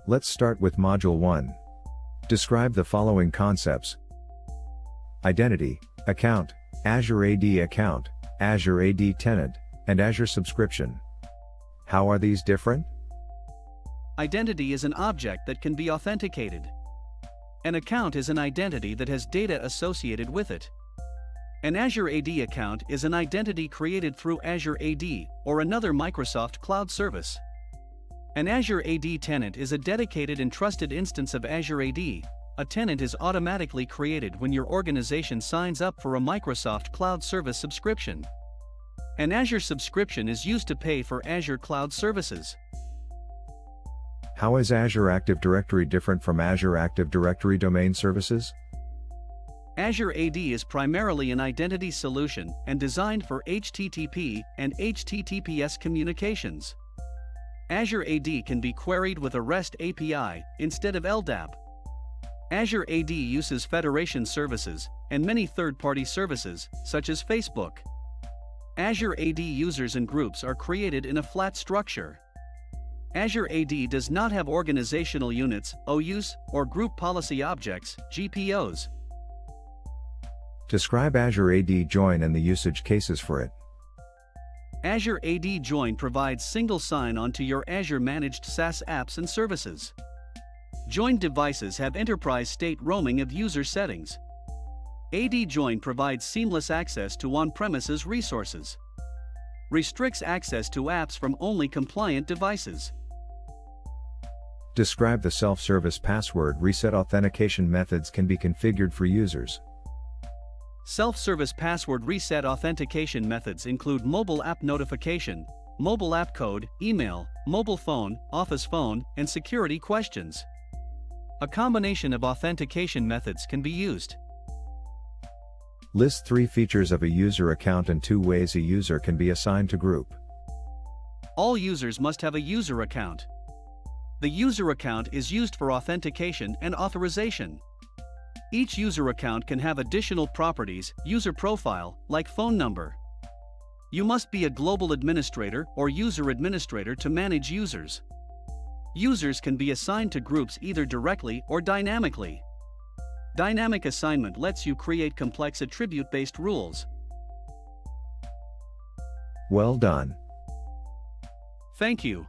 Let's start with Module 1. Describe the following concepts: Identity, Account, Azure AD Account, Azure AD Tenant, and Azure Subscription. How are these different? Identity is an object that can be authenticated. An account is an identity that has data associated with it. An Azure AD account is an identity created through Azure AD or another Microsoft cloud service. An Azure AD tenant is a dedicated and trusted instance of Azure AD. A tenant is automatically created when your organization signs up for a Microsoft cloud service subscription. An Azure subscription is used to pay for Azure cloud services. How is Azure Active Directory different from Azure Active Directory Domain Services? Azure AD is primarily an identity solution and designed for HTTP and HTTPS communications. Azure AD can be queried with a REST API instead of LDAP. Azure AD uses federation services and many third-party services, such as Facebook. Azure AD users and groups are created in a flat structure. Azure AD does not have organizational units, OUs, or group policy objects, GPOs. Describe Azure AD Join and the usage cases for it. Azure AD Join provides single sign-on to your Azure managed SaaS apps and services. Joined devices have enterprise state roaming of user settings. AD Join provides seamless access to on-premises resources. Restricts access to apps from only compliant devices. Describe the self-service password reset authentication methods can be configured for users. Self-service password reset authentication methods include mobile app notification, mobile app code, email, mobile phone, office phone, and security questions. A combination of authentication methods can be used. List 3 features of a user account and 2 ways a user can be assigned to group. All users must have a user account. The user account is used for authentication and authorization. Each user account can have additional properties, user profile, like phone number. You must be a global administrator or user administrator to manage users. Users can be assigned to groups either directly or dynamically. Dynamic assignment lets you create complex attribute-based rules. Well done. Thank you.